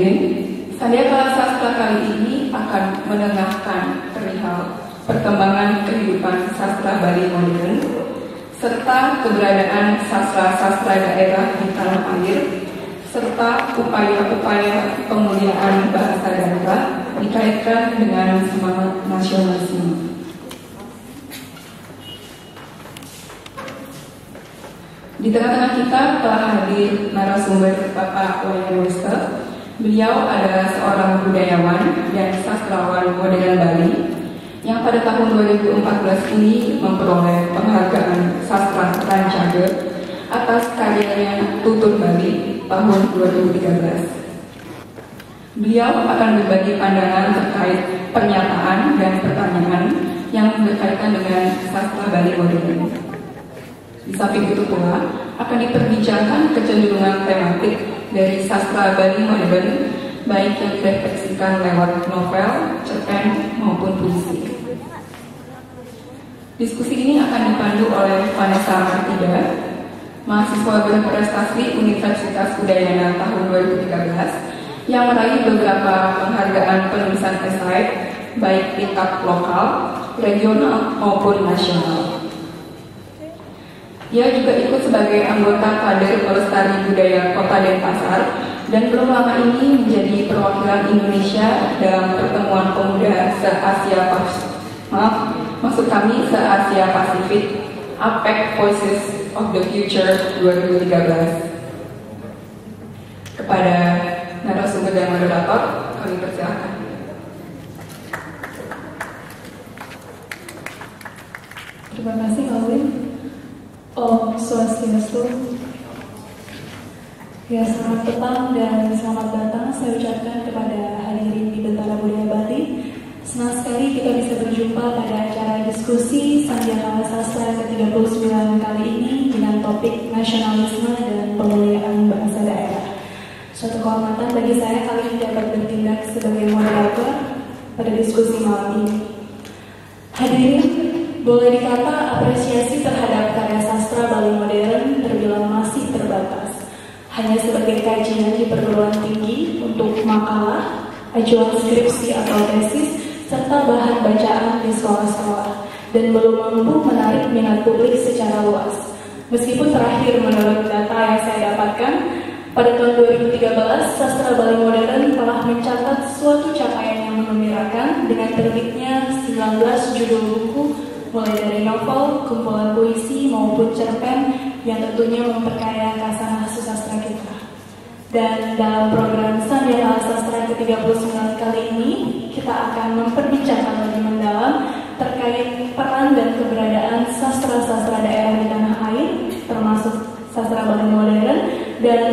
Hadirin, Sandiakala Sastra kali ini akan menengahkan perihal perkembangan kehidupan sastra Bali modern serta keberadaan sastra-sastra daerah di tanah air serta upaya-upaya pemuliaan bahasa daerah dikaitkan dengan semangat nasionalisme. Di tengah-tengah kita telah hadir narasumber Bapak Wayan Wester. Beliau adalah seorang budayawan dan sastrawan modern Bali yang pada tahun 2014 ini memperoleh penghargaan Sastra Rancage atas karyanya Tutur Bali tahun 2013. Beliau akan berbagi pandangan terkait pernyataan dan pertanyaan yang berkaitan dengan sastra Bali modern. Di samping itu pula akan diperbincangkan kecenderungan tematik dari sastra Bali modern, baik yang direfleksikan lewat novel, cerpen, maupun puisi. Diskusi ini akan dipandu oleh Vanessa Martida, mahasiswa berprestasi Universitas Udayana tahun 2013, yang meraih beberapa penghargaan penulisan esai, baik tingkat lokal, regional, maupun nasional. Ia juga ikut sebagai anggota kader pelestari budaya Kota Denpasar dan belum lama ini menjadi perwakilan Indonesia dalam pertemuan pemuda se-Asia Pasifik APEC Voices of the Future 2013. Kepada narasumber dan moderator, kami persilakan. Terima kasih, Alwin. Om Swastiastu. Ya, selamat petang dan selamat datang saya ucapkan kepada hadirin di Bentara Budaya Bali. Senang sekali kita bisa berjumpa pada acara diskusi Sandiakala Sastra ke-39 kali ini dengan topik nasionalisme dan pemuliaan bahasa daerah. Suatu kehormatan bagi saya kali ini dapat bertindak sebagai moderator pada diskusi malam ini. Hadirin, boleh dikata apresiasi terhadap karya sastra Bali modern terbilang masih terbatas. Hanya sebagai kajian di perguruan tinggi untuk makalah, ajuan skripsi atau tesis, serta bahan bacaan di sekolah-sekolah, dan belum mampu menarik minat publik secara luas. Meskipun terakhir menurut data yang saya dapatkan, pada tahun 2013, sastra Bali modern telah mencatat suatu capaian yang menggembirakan dengan terbitnya 19 judul buku, mulai dari novel, kumpulan puisi, maupun cerpen yang tentunya memperkaya kasanah sastra kita. Dan dalam program Sandiakala Sastra ke-39 kali ini, kita akan memperbincangkan lebih mendalam terkait peran dan keberadaan sastra-sastra daerah di tanah air, termasuk sastra Bali modern, dan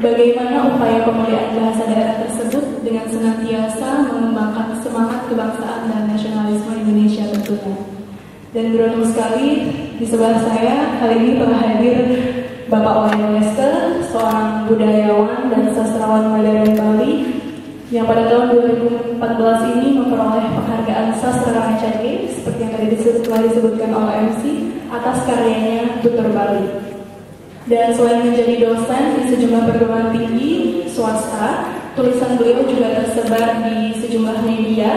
bagaimana upaya pemulihan bahasa daerah tersebut dengan senantiasa mengembangkan semangat kebangsaan dan nasionalisme Indonesia tentunya. Dan beruntung sekali di sebelah saya kali ini telah hadir Bapak Wayan Wester, seorang budayawan dan sastrawan modern Bali yang pada tahun 2014 ini memperoleh penghargaan Sastra Rancage seperti yang tadi telah disebutkan oleh MC atas karyanya Tutur Bali. Dan selain menjadi dosen di sejumlah perguruan tinggi swasta, tulisan beliau juga tersebar di sejumlah media,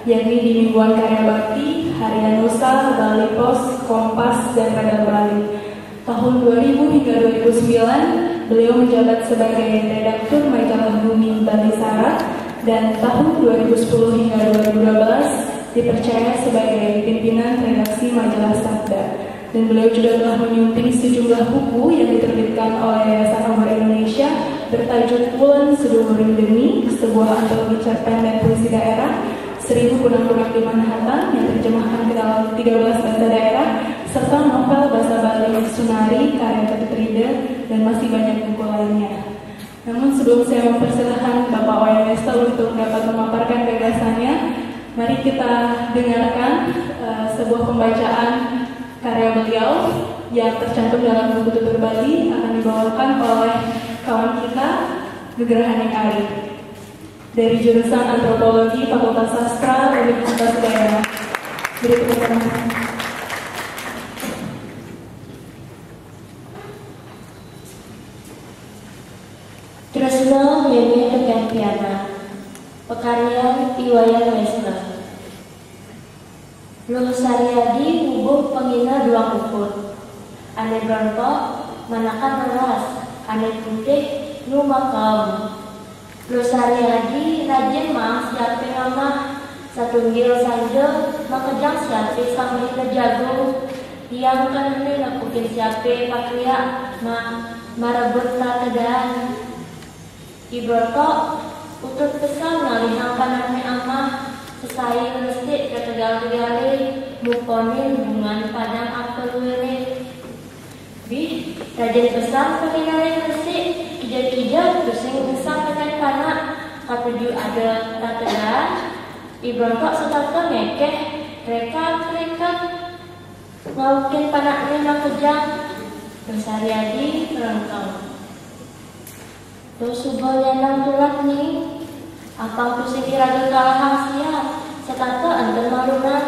yakni di Mingguan Karya Bakti, Harian Nusa, Bali Pos, Kompas, dan Radar Bali. Tahun 2000 hingga 2009, beliau menjabat sebagai redaktur majalah Bumi Bali Sarat, dan tahun 2010 hingga 2012 dipercaya sebagai pimpinan redaksi majalah Sabda. Dan beliau juga telah menyunting sejumlah buku yang diterbitkan oleh Yayasan Obor Indonesia bertajuk Wulan Seduh Demi, sebuah antologi cerpen dan puisi daerah, 1000 Kunang-kunang di Manhattan yang terjemahkan ke dalam 13 bahasa daerah, serta novel bahasa Bali Sunari karya Ketut Rida, dan masih banyak buku lainnya. Namun sebelum saya mempersilahkan Bapak Wayan Wester untuk dapat memaparkan gagasannya, mari kita dengarkan sebuah pembacaan karya beliau yang tercantum dalam buku Tutur Bali akan dibawakan oleh kawan kita Gegrahaning Ari dari jurusan Antropologi Fakultas Sastra Universitas Udayana. Berikut teman-teman. Tresno nyanyi tekan piana. Pekaryan Iwayan Wester. Luh Saryadi ngubuh pengina dua ukut. Ane brontok manakan leras, ane putih nu makam. Luh Saryadi rajin mang siape ngamah, satunggil sanjo makejang siape sambil kejagung. Tiang kan ini nakukin siape pakria marebut ratedan. Ibrotok utut pesan ngalihang panane amah, sesai resik ketegal-tegali mukonin bungan padang apel wele. Bih, rajin pesan penginalin resik kijat-kijat pusing besar dengan panak katuju ada ratedan. Ibrotok setata mekeh rekat ngaukin panaknya makejang. Saryadi merengkang. Tuh subal yanang tulat nih, apang pusing iraga kalah hasia, setata ente malunan,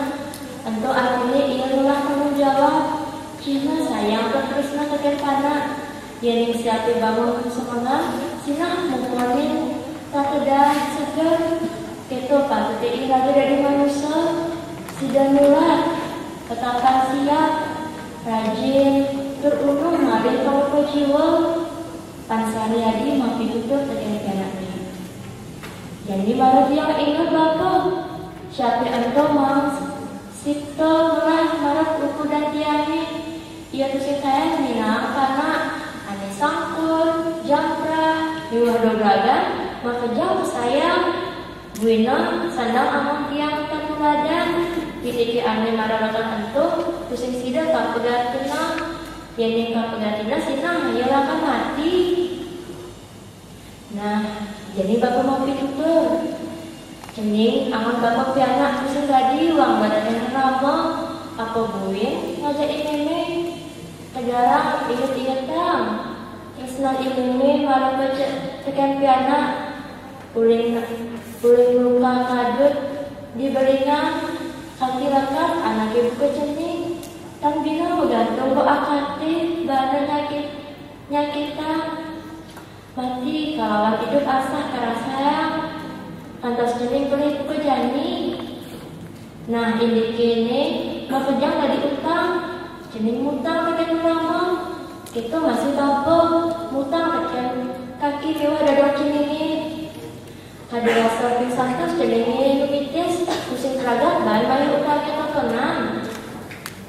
ente artinya ia nulah tanggung jawab. Cina sayang bertresna keken panak, yening siapi bangun semangat, sina mukonin tatedah seger. Keto patute iraga dari manusia, sida nulah, ketakan siap, rajin, terunung ngadil kalau jiwa. Pan Saryadi mampir tutup dengan anaknya. Jadi malah dia ingat bapak, siapa ento mas, sipto melah marat uku dan tiani. Ia tusik saya minang karena ane sangkul, jampra, diulah dobragan, maka jauh sayang. Buina sandang amang tiang tertuladan, pilih ane mararakan ento, tusik sida tak pegat tenang. Yang kapegatina sinang hayalakan mati. Nah, jadi bapak mau tutur. Cening angan bapak pianak pusing tadi uang badan yang rama. Apa buin ngajakin meme? Tegarang inget-ingetan. Isna imune malah baca tekan pianak. Uling luka kadut diberikan kaki lakat anak ibu ke cening. Tan bina bergantung ke akati badan nyakitan mati kalawan hidup asah karasayang kantos jening beli ke jani. Nah ini kini mapejang dari utang jening mutang keken lama kita masih tampil mutang keken kaki kewa dadok jeningi kadang serping santus jeningi lumitis pusing keragat bahan bayi utang kita tenang.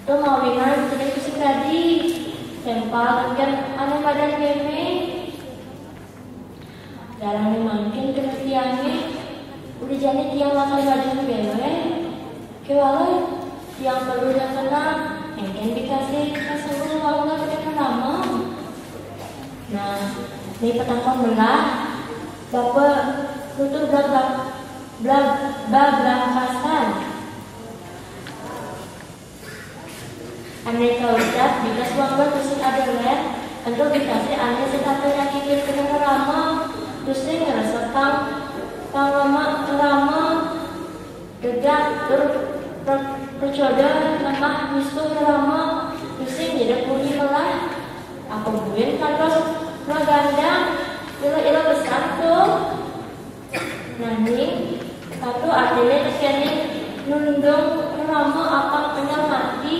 Tuh mau wingan jenis pusing tadi tempal kan ane badan meme dalam mungkin kematiannya udah jadi tiang makan badan bewe kewala tiang perlu yang tenang mungkin dikasih kasih uang nggak pakai nama. Nah ini petangkon belah bapak tutup belakasan. Ane kaucat bila suang tusing ada ler, untuk dikasih ane sekata nyakitin kena rama, tusing ngerasa rama, dedak percoda lemah misuh rama, tusing jadi bunyi melah. Apa buin kantos gandang, ilo besar tuh. Nani, satu artinya kesini nundung rama apa kenyal mati.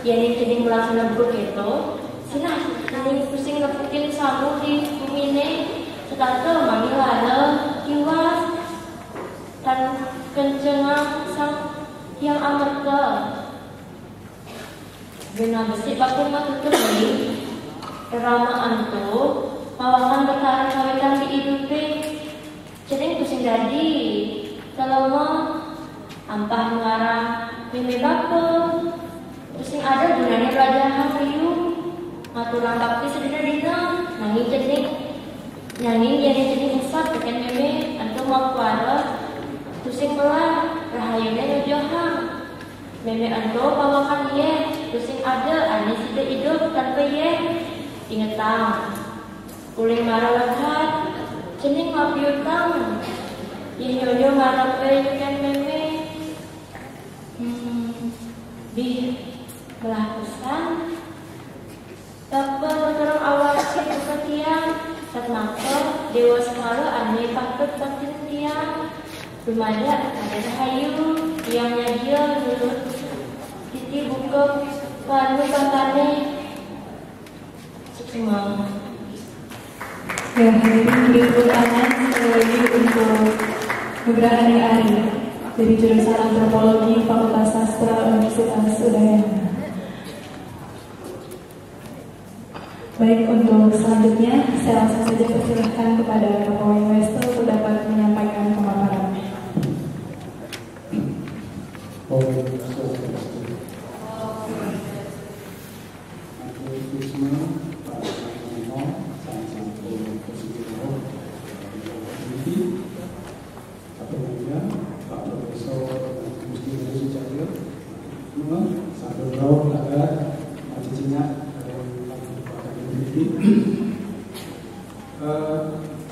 Yang ini melaksanakan buruk itu, sina ini pusing ngepukin sabuk di bumi ini, setatu manggil ada kiwas dan kencengang sang yang amat ke. Bina besi pakai mah tutup ini, keramaan tuh, mawakan bertahan kawitan di hidupin, jadi pusing jadi, selama ampah mengarah mimi bakul. Terus yang ada gunanya belajar hafiyu ngaturan bakti sedina dina nyanyi jadi besar bikin meme antum mau kuara tusing pelah rahayunya nyojohang meme antum bawakan ye tusing ada ane sudah hidup tanpa ye ingetang uling marah lekat cening mapiutang ye nyojo marah bikin meme belah pesan Bapak berterang awal kesetiaan saat makan dewa sekalo ane patut patut tiang rumada ada rahayu tiangnya dia menurut titi buka panu kakane semua. Ya, hari ini beri tepuk tangan sekali lagi untuk Nugraha Ari dari jurusan Antropologi Fakultas Sastra Universitas Udayana. Baik, untuk selanjutnya saya langsung saja persilahkan kepada Kapolri Westo untuk dapat menyampaikan pemaparannya.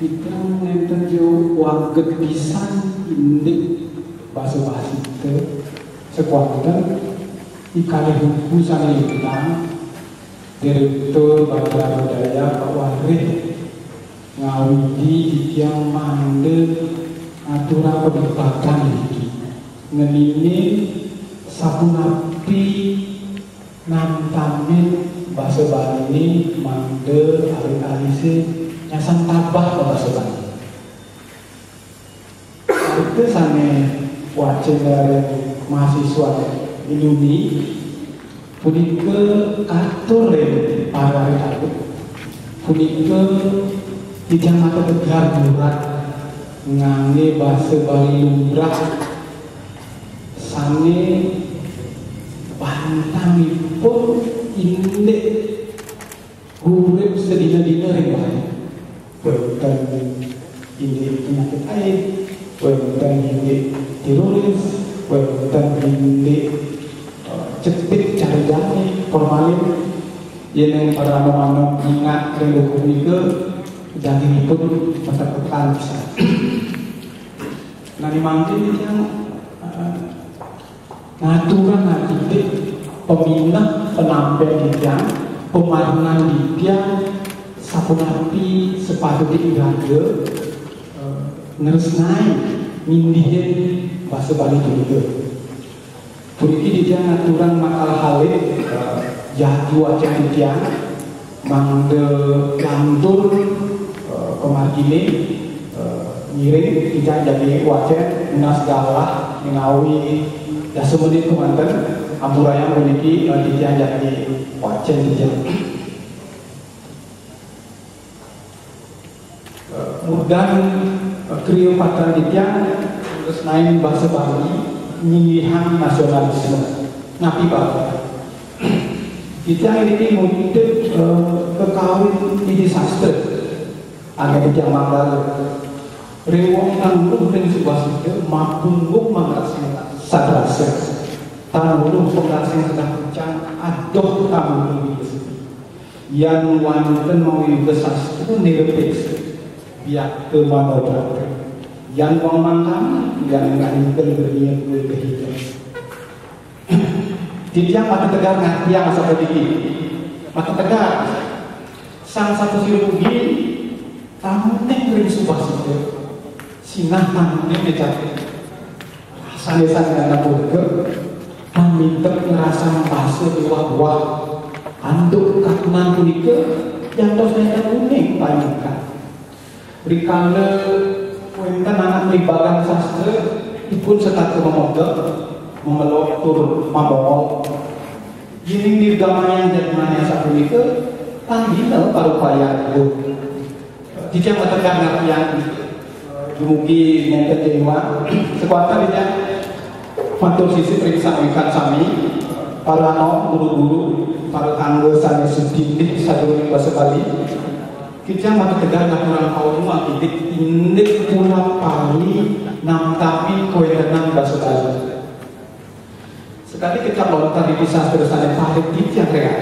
Kita mengenten jo waget pisan indik bahasa-bahasa itu sekuatan ikali buku sana hilang direktur Badan Budaya Pak Warid ngawidi yang mandel aturan perdebatan ini ngelini sapu napi nantamin bahasa Bali mandel alih-alih nyasan tabah ke bahasa Bali. Itu sana wajib dari mahasiswa Indonesia punika atur para itu punika tidak mata tegar murat ngangge bahasa Bali lumrah sana bantamipun indek urip sedina-dina riwayat wonten indek penyakit air wonten indek teroris wonten indek cepit cari formalin yang para anak-anak ingat hukum itu jadi pun masa depan bisa. Nah dimangkin yang ngaturan nanti pemindah penampil dia pemarunan dia sapu napi sepatu di iraga ngeresnai mindihin bahasa Bali juga. Puriki dia ngaturan makal halik jadu aja dia mangde lantur kemargine ngiring kita jadi wajah minas galah mengawi ya semenit kemanten ampuraya memiliki dia jadi wajah dia mudah kriyo patra dia terus naik bahasa Bali nyingihan nasionalisme napi Bali kita ini mungkin kekawin di sastra ada di zaman lalu rewong tanggung dan sebuah situ mapunggung mengasih sadrasa tanggung pengasih sedang kencang adoh tanggung yang wanita mau besas itu nirepes biak ke manobrat yang wang mangkam yang nggak berniat berhidup tidak mata tegar ngerti yang masa berdiri mata tegar sang satu sirugi tamu neng beri subah situ sinah tamu neng mencari sanesan dana burger paminter ngerasa bahasa buah-buah anduk kakunan kunika yang tos neng kuning palinkan berikala kuentan anak libagan sastra ipun setat memoga memeluk tur mabongol ini nirgama yang jadmanya satu itu tandina parupaya itu tidak menekan yang dumugi nenten dewa sekuatan dia matur sisi periksa ikan sami para guru-guru para anggota sedikit sadurunge bahasa Bali kita mata tegar ngaturan kaum akidik indik pula pali nam tapi kowe tenang bahasa Bali sekali kita lontar di pisah terusannya tarik di yang real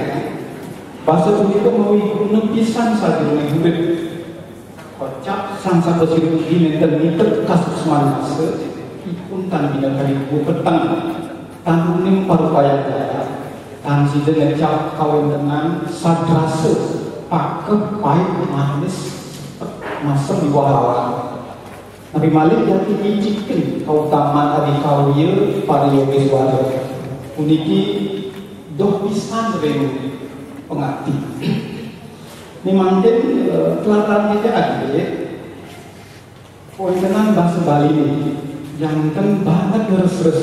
bahasa itu mau ikut pisang saja dengan hidup kocak sang satu sirup ini dan itu kasus manase ikut tandingan kali petang tanggung parupaya tan si ngecap kawin dengan sadrase pakai pahit manis masuk di wahawa. Nabi Malik yang diicikin kautamaan adi kauye pada Yogeswara. Uniki doh pisan remu pengakti. Ini mungkin kelihatan kita ada. Pointenan bahasa Bali ini yang kan banget ngeres-res.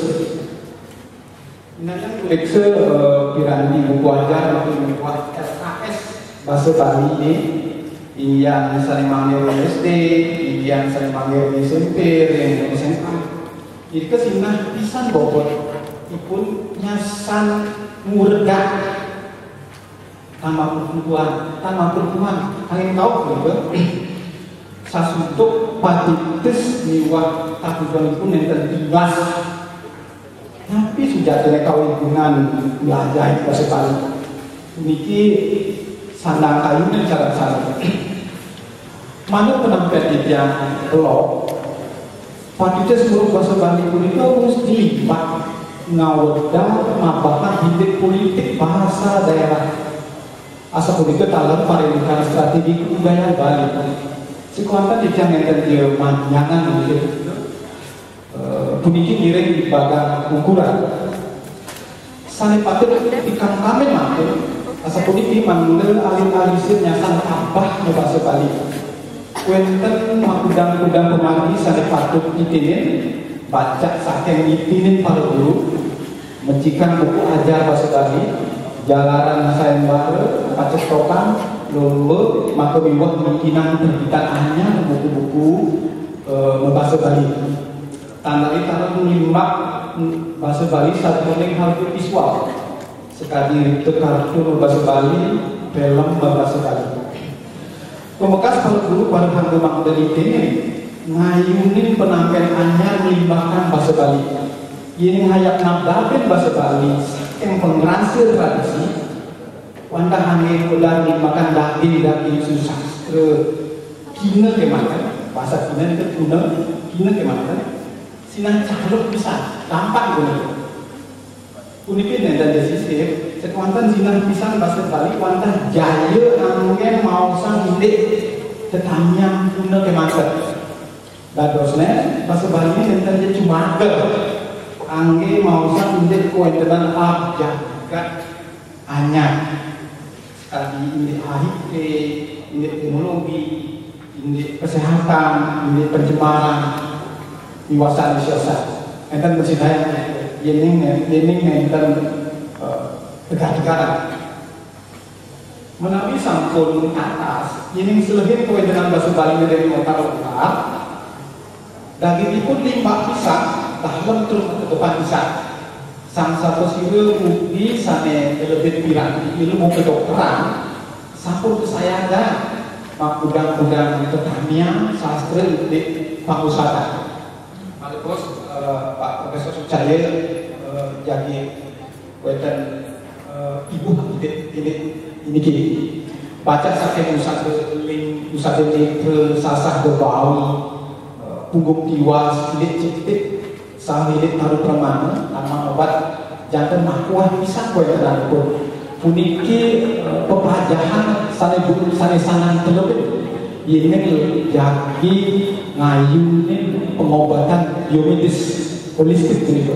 Ini kan lekse piranti buku ajar atau membuat SKS bahasa Bali ini. Yang saling manggil SD, yang saling manggil SMP, yang SMA. Jadi kesinah pisan bobot, ipun nyasan murga tanpa perempuan, kalian tahu juga. Sasuntuk patitis niwah takutan pun yang tertimbas. Tapi sudah ada kawinan belajar bahasa Bali. Niki sandang kayu dan cara-cara. Mana penampilan yang belum? Patitis seluruh bahasa Bali pun itu harus dilibat ngawedang mabahan hidup politik bahasa daerah. Asal pun itu dalam pariwikan strategi kebudayaan Bali. Sekuatan dijangan dan dia manjangan gitu. Puniki ngiring di bagang ukuran. Sane patut ikan kamen makin. Asa puniki manggil alih-alisir nyasan abah di bahasa Bali. Wenten makudang-kudang pemangi sane patut itinin baca saking itinin para guru mencikan buku ajar bahasa Bali. Jalaran sayembara pacestokan lulu maka biwak kemungkinan terbitan anyar buku-buku bahasa Bali. Tandai tanah menyimak bahasa Bali satu yang harus visual. Sekali itu kartun bahasa Bali, film bahasa Bali. Pembekas kalau dulu pada hantu makdali ini ngayunin penampilan anyar melibatkan bahasa Bali. Ini hayak nabdabin bahasa Bali yang pengrasir tradisi. Wanda hangin ular dimakan daging susah. Kina kemakan bahasa Kina itu kina kemakan. Sinan caluk bisa gampang guna. Unikin dan desisif. Sekuantan sinan pisan bahasa Bali. Wanda jaya angin mau sang ide tetanya guna kemakan. Dadosnya bahasa Bali ini dan cuma ke angin mau sang ide kue dengan abjad hanya. Tadi ini HIP, ini teknologi, ini kesehatan, ini pencemaran, iwasan sosial. Enten bersidaya, yening enten tegak-tegaran. Menawi sampun atas, yening selehin kowe dengan bahasa Bali dari otak-otak. Daging pun limbah pisang, dalam terus ke depan pisang. Sang satu siru bukti sane lebih pirang ilmu kedokteran sampun kesayangan makudang-kudang pertanian sastra di pangusada. Mari bos Pak Profesor Sucaya jadi weten ibu ini kini baca saking usah ke sasah berbawi punggung tiwas ini sahilin taruh permana nama obat jantan makuah bisa kue dan pun puniki pepajahan sane sanang terlebih ini jadi ngayunin pengobatan biomedis holistik gitu.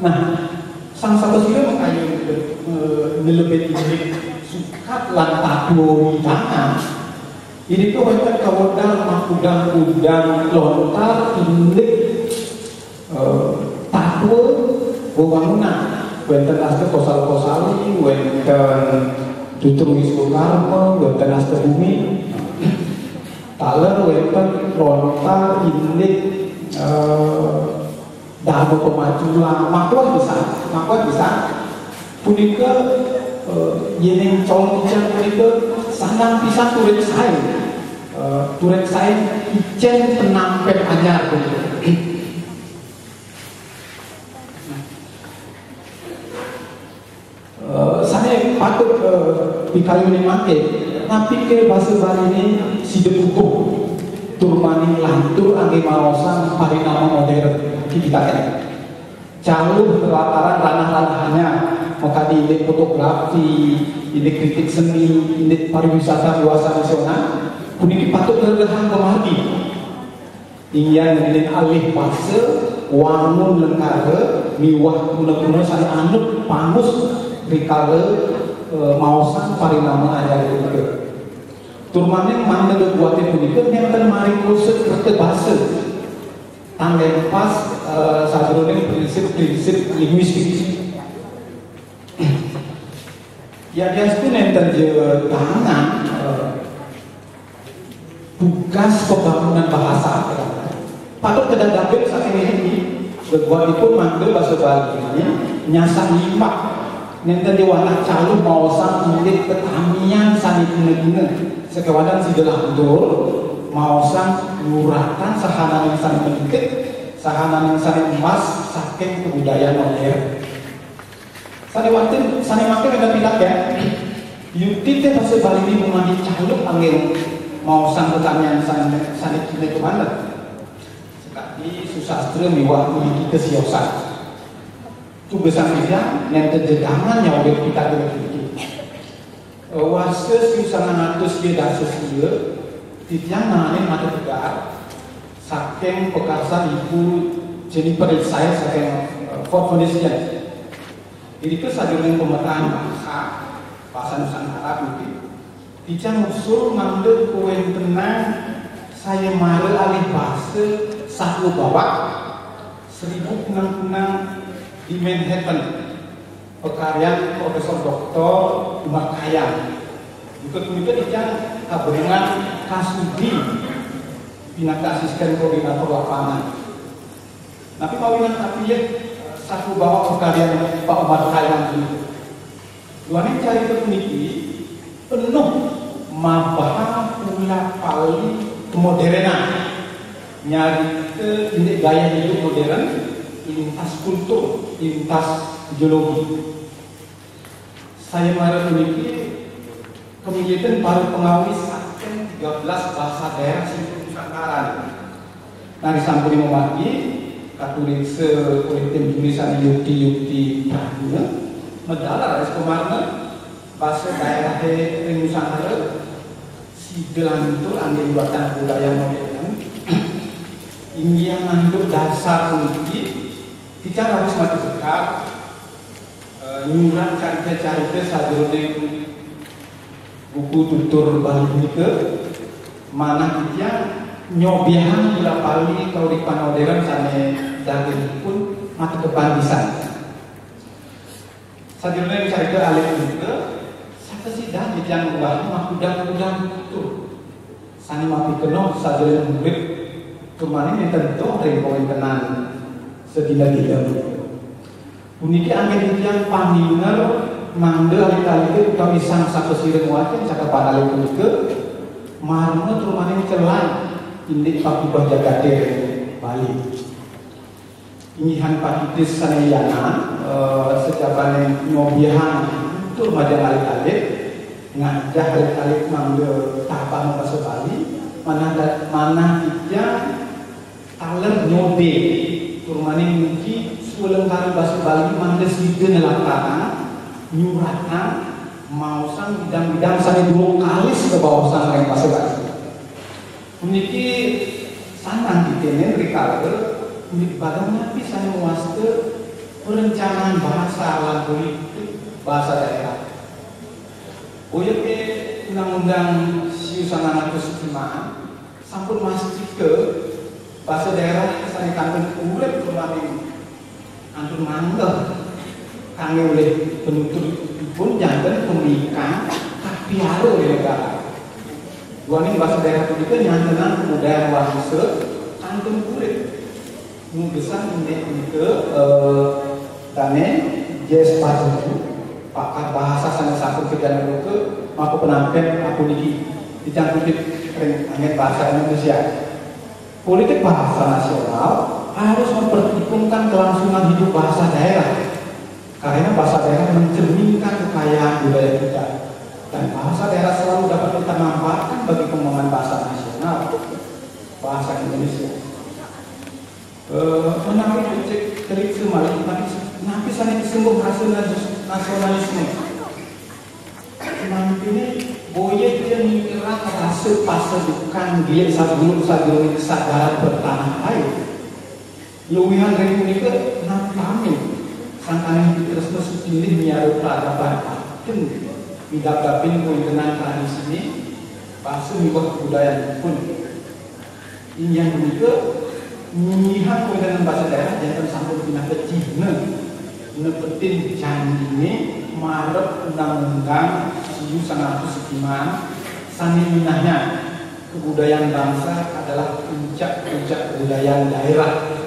Nah sang satu sih mengayun lebih tinggi sukat lantak dua tangan ini tuh banyak kawodal makudang-kudang lontar indik takut bangunan, wenten aste kosal-kosali, wenten tutrungis Soekarno, wenten aste bumi, taler wenten lontar indik dalam pemajuan, makuat bisa, punika yeneng colong ican punika sanang pisang turek saya ican penampil anyar punika. Saya patut dikayu ini mati, tapi ke bahasa Bali ini sido hukum turmani lantur angin marosan hari nama modern kita kan calur pelataran ranah-ranahnya maka di fotografi, di kritik seni, di pariwisata luasan nasional Puniki patut terdehan kemari. Ingyan ngedin alih bahasa, wangun lengkara, miwah kuna-kuna sana anut, pangus, rikala, mausan parinama ajar itu. Turmanen mana kebuatan punika nenten mari kursus kerja bahasa. Tanggal pas sahaja prinsip-prinsip linguistik. Ya dia itu nenten je tangan tugas pembangunan bahasa. Patut tidak dapat saat ini berbuat itu manggil bahasa Bali nyasar lima nenten di wadah calon mausan milik ketamian sanit-gina sekewadan si gelah dor mausan luratan sahanan yang sangat penting sahanan yang sangat emas saking kebudayaan modern. Sani makin ada bilang ya yuti teh bahasa Bali ini menjadi calon angin mausan ketamian sanit-gina kemana sekali susastra miwah memiliki kesiosan tugasan dia yang terjedangan yang oleh kita berpikir wases usaha ngatus dia dasus dia tidak naik mata tegar saking pekarsa ibu Jennifer saya saking Fort Foundation jadi kesadaran pemetaan bahasa Nusantara mungkin tidak usul ngambil kuen tenang saya marah alih bahasa satu bawah 1000 di Manhattan pekaryan Profesor Dr. Umar Khayyam juga dijang kabarengan Kasudi Pinaka Asisten Koordinator Lapangan tapi mawinan tapi ya satu bawah pekaryan Pak Umar Khayyam itu luarin cari peneliti penuh mabah pula pali kemodernan nyari ke gaya hidup modern lintas kultur, lintas geologi. Saya marah memiliki kemilikan para pengawis akan 13 bahasa daerah seluruh Nusantara. Nah disamping memaki katulik sepolitik tulisan yukti Pradunya medala res kemarin bahasa daerah di Nusantara si gelantur angin buatan budaya modern ini yang ngandung dasar uji kita harus mati dekat nyurat carita sadurunge buku tutur Bali ke mana kita nyobiahan gula pali kalau di modern sana daging pun mati depan bisa sadurunge carita alih juga satu sih dah yang buat makudang itu sana mati kenal sadurunge murid kemarin yang tentu rekomen tenan sedina-dina uniki angin yang paningar mangga kali-kali kami sang satu sireng wajan cakap panali ke marmo terumane celai indik pakubah jagade Bali inihan pakitis sanayana sejabane ngobihan tur majang alik-alik ngajah alik-alik mangga tahapan bahasa Bali mana dia taler nyode turmane mugi sulengkari bahasa Bali mangga sideun latangan nyuratan mausan bidang-bidang sane 2 kali ke bawasan yang bahasa Bali uniki sanang ditene rikala unik badangnya bisa muaste perencanaan bahasa lan politik bahasa daerah oyeke undang-undang siusan 905 sampun masih ke bahasa daerah sani kantun urip kemarin antun mangga kami oleh penutur pun jangan pemikang tapi harus oleh negara dua ini bahasa daerah itu nyantenan kebudayaan bahasa kantun urip mungkesan ini ke tane jes padu pakar bahasa sani satu kejadian itu aku penampil aku niki dicangkutin angin bahasa Indonesia. Politik bahasa nasional harus memperhitungkan kelangsungan hidup bahasa daerah karena bahasa daerah mencerminkan kekayaan budaya kita dan bahasa daerah selalu dapat kita manfaatkan bagi pengembangan bahasa nasional bahasa Indonesia menarik cek terik semali tapi sana disembung hasil nasionalisme nanti ini boye dia mengira bahasa fase-fase bukan dia sabun kesadaran bertanah air. Yuwihan Republika nampami sangkana itu terus pilih miaru peradaban akan midapapin kuintenan tradisi ini pasu miwah budaya pun ini yang juga nyihan kuintenan bahasa daerah jangan sampai pindah ke Cina nepetin janji ini Maret Undang-Undang 1945 sani minahnya kebudayaan bangsa adalah puncak-puncak kebudayaan daerah.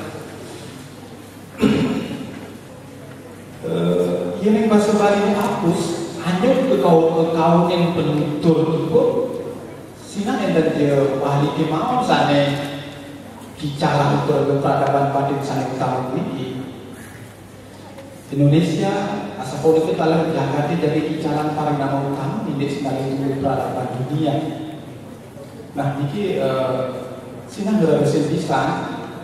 Ini bahasa Bali hapus hanya ke kaum yang penutur itu sina enten dia ahli kemau sana bicara untuk peradaban pada sana tahun ini Indonesia asal politik dalam Jakarta jadi bicara paling nama utama di sebagai peradaban dunia. Nah ini sina gara bisa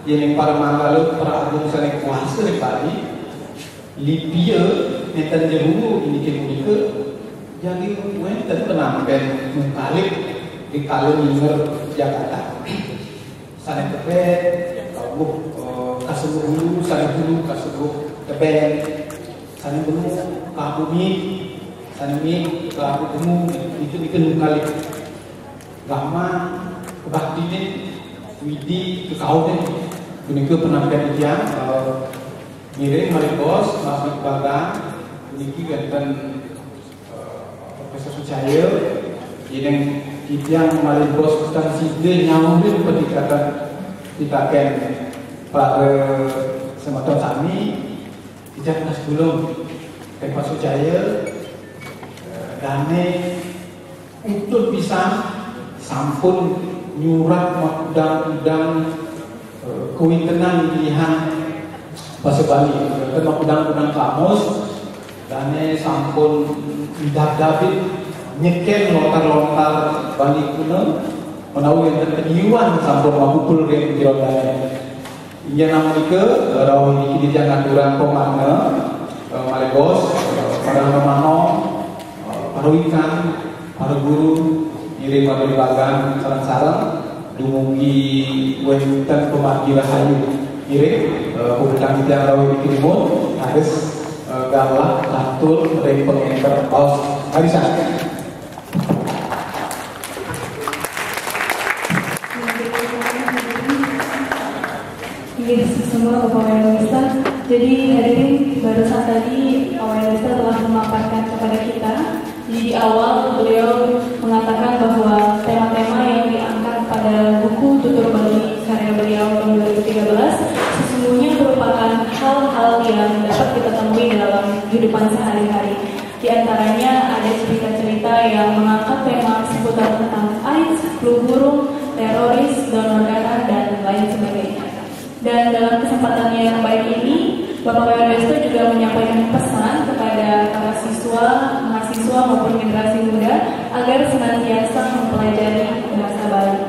yang para mangalu para agung sana kuasa di Bali Libya neten jauh ini kemudian jadi wenten penampen mengkalik di kalau minger Jakarta sana tepet kamu kasebut dulu sana dulu kasebut tepet sana dulu kamu mi sana mi kamu temu itu dikenal kali lama kebaktinya widi ke kau ini ke penampen dia Miring Malibos, Mas Bagang, Niki Ganten Profesor Sucaya, yang kita Malibos dan Side nyambung pendekatan dipakai pada semacam kami, kita nas belum Pak Sucaya, dane untuk bisa sampun nyurat undang-undang kewintenan pilihan bahasa Bali, tentang undang-undang kamus, dan sampun David nyekel lontar-lontar Bali kuno, menawi yang terkeniuan sampun makupul yang dirodanya. Ia nama ke rawi ini jangan kurang pemana, Malibos, para romano, para ikan, para guru, ngirim pada bagan, sarang-sarang, dumugi wenten pemaki rahayu. Kiri, kemudian kita rawi dikirimun harus galak, latul, rempeng, enter, paus, harisan. Ini semua Bapak Wayanista. Jadi hadirin barusan tadi Pak Wayanista telah memaparkan kepada kita. Jadi di awal beliau mengatakan bahwa tema-tema yang diangkat pada buku Tutur Bali karya beliau tahun 2013 sesungguhnya merupakan hal-hal yang dapat kita temui dalam kehidupan sehari-hari. Di antaranya ada cerita-cerita yang mengangkat tema seputar tentang AIDS, flu burung, teroris, donor darah, dan lain sebagainya. Dan dalam kesempatannya yang baik ini, Bapak Wayanista juga menyampaikan pesan kepada para siswa, mahasiswa maupun generasi muda agar senantiasa mempelajari bahasa Bali.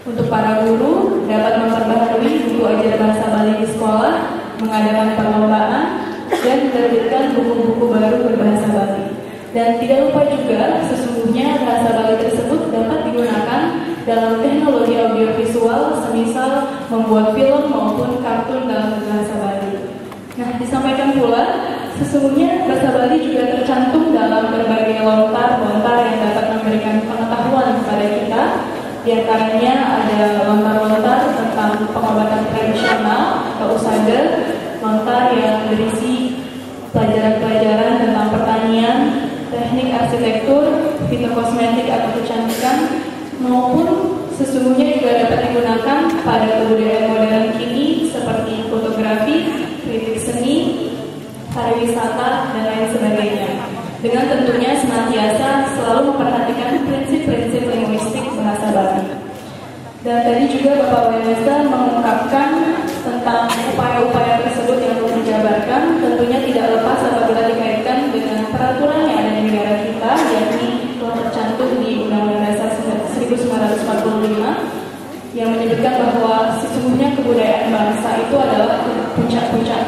Untuk para guru dapat memperbaharui buku ajar bahasa Bali di sekolah, mengadakan perlombaan, dan menerbitkan buku-buku baru berbahasa Bali. Dan tidak lupa juga, sesungguhnya bahasa Bali tersebut dapat digunakan dalam teknologi audiovisual, semisal membuat film maupun kartun dalam bahasa Bali. Nah, disampaikan pula, sesungguhnya bahasa Bali juga tercantum dalam berbagai lontar-lontar yang dapat memberikan pengetahuan kepada kita. Di antaranya ada lontar-lontar tentang pengobatan tradisional atau usada, lontar yang berisi pelajaran-pelajaran tentang pertanian, teknik arsitektur, fitokosmetik atau kecantikan, maupun sesungguhnya juga dapat digunakan pada kebudayaan modern kini seperti fotografi, kritik seni, pariwisata, dan lain sebagainya. Dengan tentunya senantiasa selalu memperhatikan prinsip-prinsip linguistik bahasa Bali. Dan tadi juga Bapak Wayanista mengungkapkan tentang upaya-upaya tersebut yang perlu dijabarkan, tentunya tidak lepas apabila dikaitkan dengan peraturan yang ada di negara kita, yakni telah tercantum di Undang-Undang Dasar 1945 yang menyebutkan bahwa sesungguhnya kebudayaan bangsa itu adalah puncak-puncak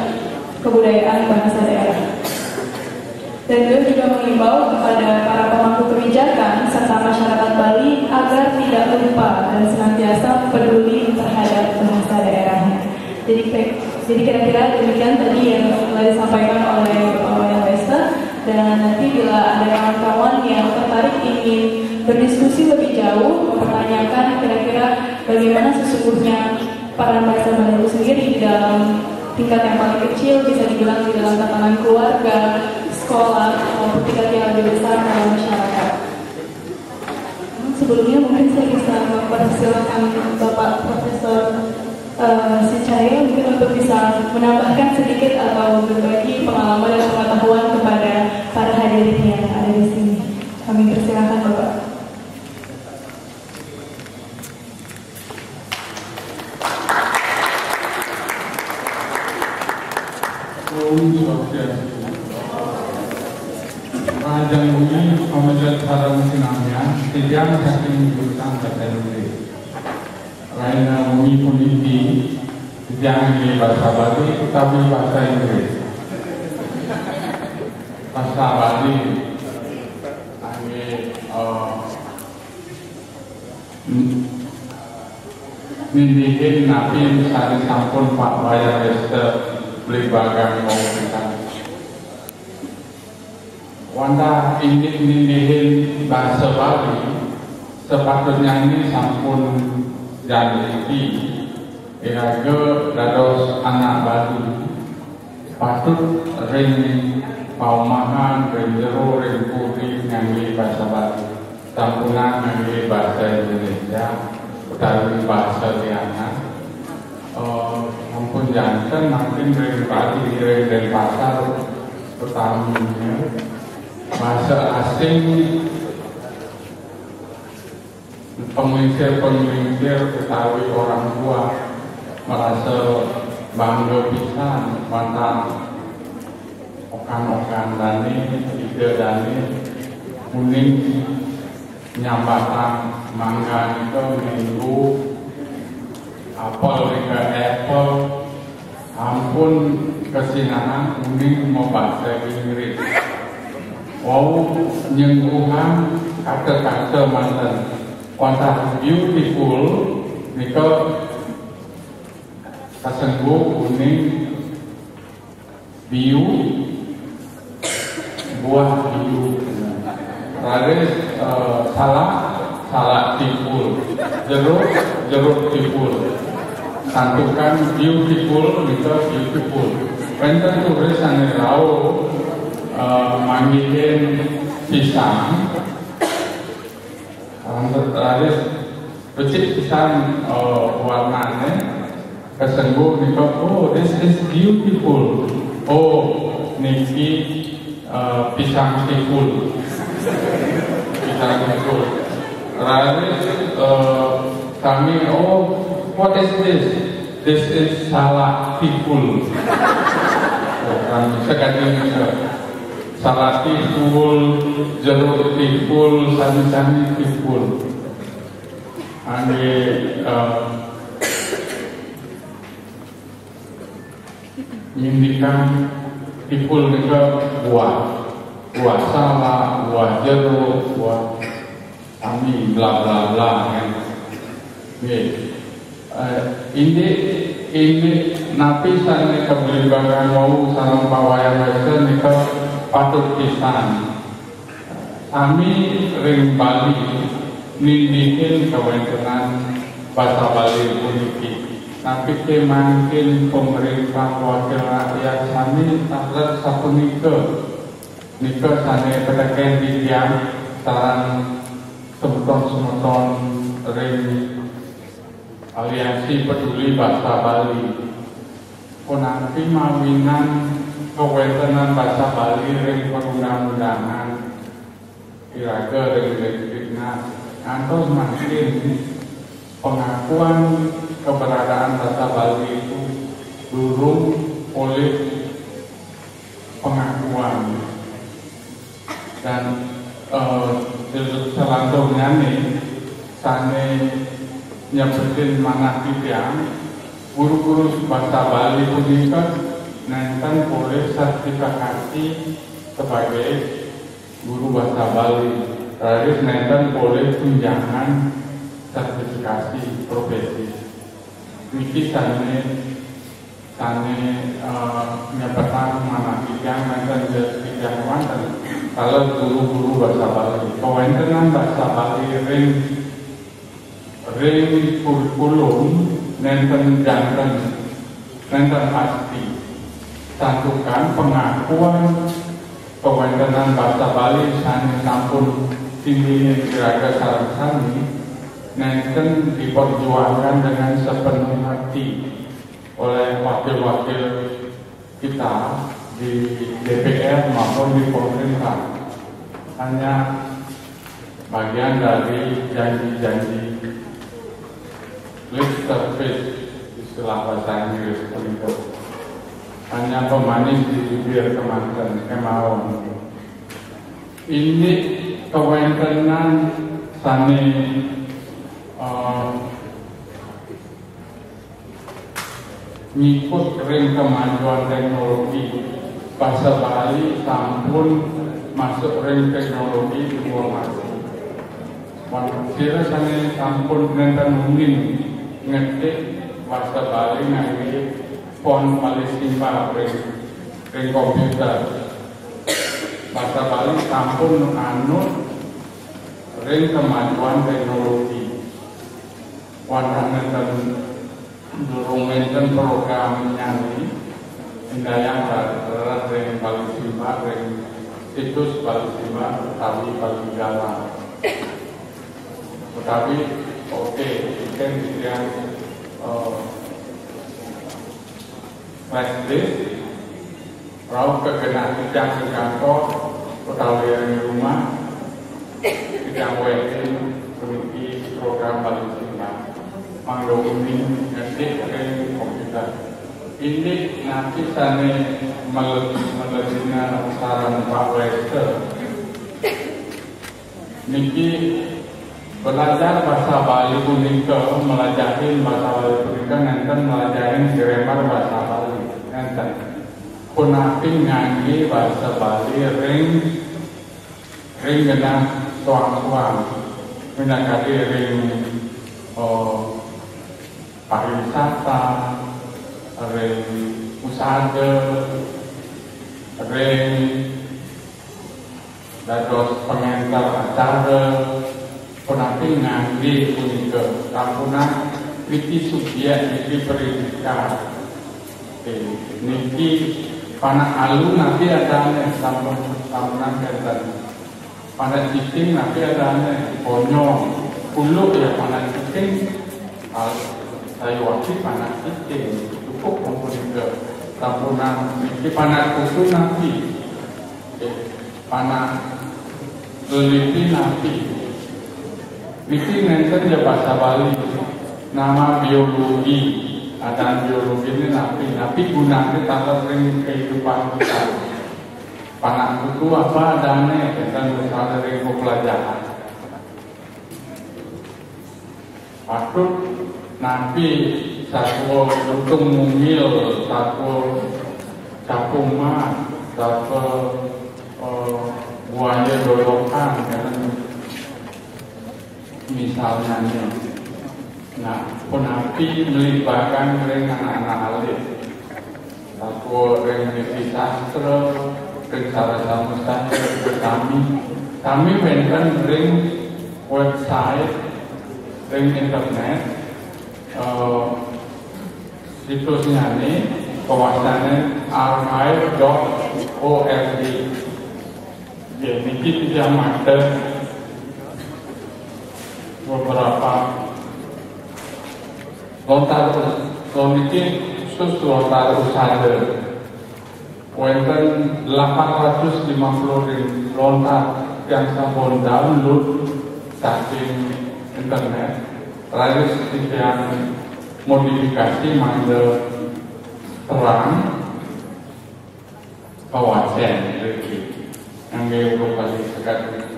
kebudayaan bangsa daerah. Dan beliau juga mengimbau kepada para pemangku kebijakan serta masyarakat Bali agar tidak lupa dan senantiasa peduli terhadap bahasa daerahnya. Jadi kira-kira demikian tadi yang telah disampaikan oleh Bapak Wayan Lester. Dan nanti bila ada kawan-kawan yang tertarik ingin berdiskusi lebih jauh, mempertanyakan kira-kira bagaimana sesungguhnya peran bahasa Bali itu sendiri di dalam tingkat yang paling kecil, bisa dibilang di dalam tatanan keluarga, sekolah, maupun tingkat yang lebih besar dalam masyarakat. Sebelumnya mungkin saya bisa mempersilakan Bapak Profesor Sicaya mungkin untuk bisa menambahkan sedikit atau berbagi pengalaman dan pengetahuan kepada para hadirin yang ada di sini. Kami persilakan Bapak. Rajang ini pemilihan sarang sinamnya tidak saking jurusan bahasa Indonesia. Lainnya umi puniti tidak di bahasa Bali tapi bahasa Inggris. Bahasa Bali nindihin nabi misalnya sampun Pak Wayan Lester beli bagang mau kita. Wanda ingin nindihin bahasa Bali sepatutnya ini sampun janji iraga dados anak Bali patut ring paumahan ring jero ring puri ngangge bahasa Bali sampunan ngangge bahasa Indonesia utawi bahasa liana ampun janten makin ring Bali ring Denpasar utamanya bahasa asing pengelincir utawi orang tua merasa bangga pisan mantap okan-okan dani ide dani kuning nyambatan mangga itu minggu apel ke apple ampun kesinanan kuning mau bahasa Inggris wow nyengguhan kata-kata mantan wantah beautiful nika kasengguh kuning biu buah biu raris salah tipul jeruk tipul santukan beautiful nika beautiful enten tulisan rau manggilin pisang terus becik pisan warnanya kesengguh nika oh this is beautiful oh niki pisang tikul terus kami oh what is this is salak tikul kami sekali salah tikul, jeruk tikul, sani-sani tikul. Ane nyindikan tikul itu buah salah, buah jeruk, buah kami bla bla bla kan. Ini napi sana kebeli bagang mau sarang Pak Wayan Lester nika patut pisan. Kami ring Bali nindihin kawentenan bahasa Bali puniki. Tapi kemakin pemerintah wakil rakyat sami tarat sapunika nika sane peteken didiam sarang semeton ring aliansi peduli bahasa Bali. Punanti mawinan kewentenan bahasa Bali ring perundang-undangan kira-kira ring atau makin pengakuan keberadaan bahasa Bali itu durung oleh pengakuan dan selanjutnya nih sane nyebutin mana tiang guru-guru bahasa Bali punika nenten boleh sertifikasi sebagai guru bahasa Bali. Terus nenten boleh tunjangan sertifikasi profesi. Niki sane nyepetang mana yang nenten bidang wonten kalau guru-guru bahasa Bali. Kawentenan bahasa Bali ring kurikulum nenten janten nenten pasti satukan pengakuan kawentenan bahasa Bali sane sampun tinggi kira-kira sarang sani nenten diperjuangkan dengan sepenuh hati oleh wakil-wakil kita di DPR maupun di pemerintah. Hanya bagian dari janji-janji lip service istilah bahasa Inggris itu. Hanya pemanis di bibir kemanten kemauan. Ini kewentenan sani ngikut ring kemajuan teknologi bahasa Bali sampun masuk ring teknologi informasi. Manusia sani sampun nenten mungkin ngetik bahasa Bali ngangge font paling simpel ring komputer. Bahasa Bali sampun anut ring kemajuan teknologi. Wonten nenten durung nenten program nyanyi indayang berat ring paling simpel ring situs paling simpel tapi paling jalan. Tetapi oke, kan yang flashdisk rauh kegenaan bidang di kantor atau di rumah bidang wedding memiliki program paling simpel manggung ngetik ke komputer. Ini nanti sana meledina saran Pak Wester niki belajar bahasa Bali punika melajarin bahasa Bali punika nenten melajarin grammar bahasa Bali nenten punapi ngangge bahasa Bali ring genah tuang-tuang minangkali ring pariwisata ring usada ring dados pengantar acara penampil ngangge punika kampunan niki subjek niki pendidikan. Niki panak alu nanti adanya kampunan kenten. Panak cicing nanti adanya konyol. Ulu ya panak cicing. Saya wakil panak cicing cukup punika kampunan niki panak kusu nanti. Panak leliti nanti. Niki nenten ya bahasa Bali nama biologi ada biologi ini napi gunanya tata ring kehidupan kita panak itu apa adanya tentang misalnya ring pelajaran patut napi satu untung mungil satu capuma satu buaya dolokan misalnya nah penapi melibatkan ring anak-anak alit aku ring misi sastra ring sarasa mustahil kami benten ring website ring internet situsnya ini kawasannya archive.org ya ini tidak ada beberapa lontar ini khusus lontar usada wonten 850 lontar yang sampun download saking internet lalu sedikit modifikasi mangga terang kawasan yang lokasi sekali.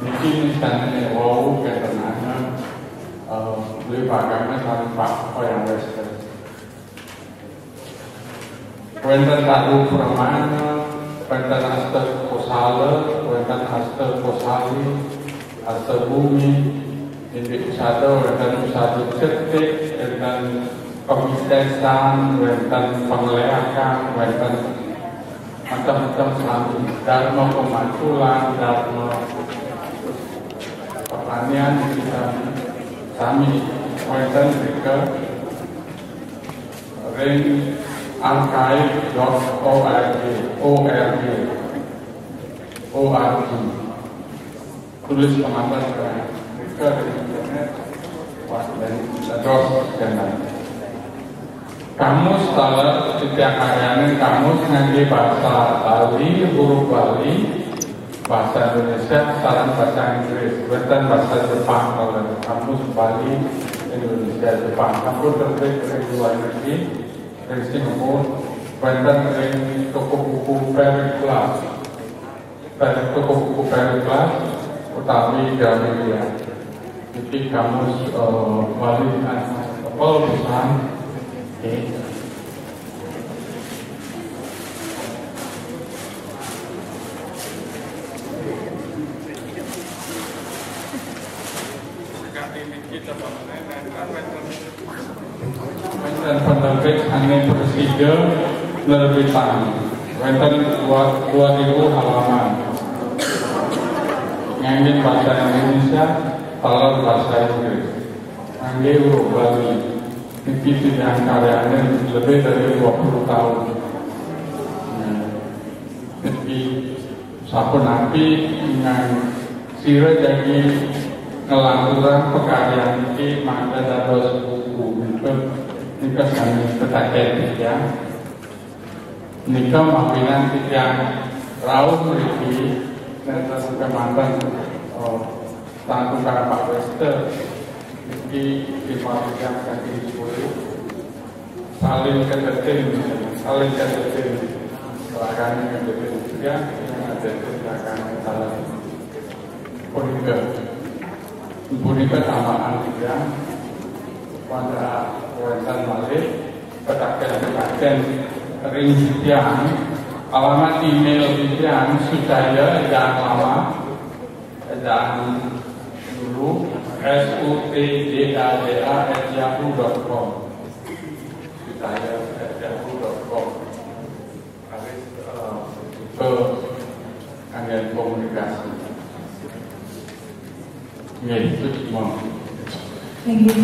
Mungkin misalnya wow ketenangan beli pagamnya tanpa apa yang Western. wonten tahu pramana, wonten asta kosala, wonten asta kosali, asta bumi, ini usada, wonten usada cetek, wonten pemitesan, wonten pengeleakan, wonten macam-macam selalu dharma pemantulan, dharma pertanian kita sami wonten mereka ring archive.org tulis pengantar mereka dari internet dan dan kamus kalau setiap karyanya kamus ngangge bahasa Bali, huruf Bali, bahasa Indonesia, saran bahasa Inggris, bukan bahasa Jepang. Kalau kamus Bali, Indonesia, Jepang, kamu terbit dari luar negeri, dari Singapura, bukan dari toko buku Periklas, dari toko buku Periklas, utawi Gramedia. Jadi kamus Bali, apa pesan? Okay. Dan penerbit hanya presiden penerbitan wonten 2000 halaman ngangge bahasa Indonesia kalau bahasa Inggris ngangge huruf Bali. Ini sidang karyanya lebih dari 20 tahun. Jadi sampun nabi dengan sira jadi ngelanturan pekaryan ini maka dados buku itu kami ketaket ya. Nika mawinan yang rauh mriki dan juga mantan tanggung para Pak Wester di yang kaki sepuluh saling kedetin belakang kedetin juga yang ada di belakang salah Punika tamaan juga pada wonten malih petaken ring tiyang alamat email tiyang supaya jangan lama dan dulu sutdada@yahoo.com supaya@yahoo.com ke angin komunikasi. Ya itu semua. Thank you.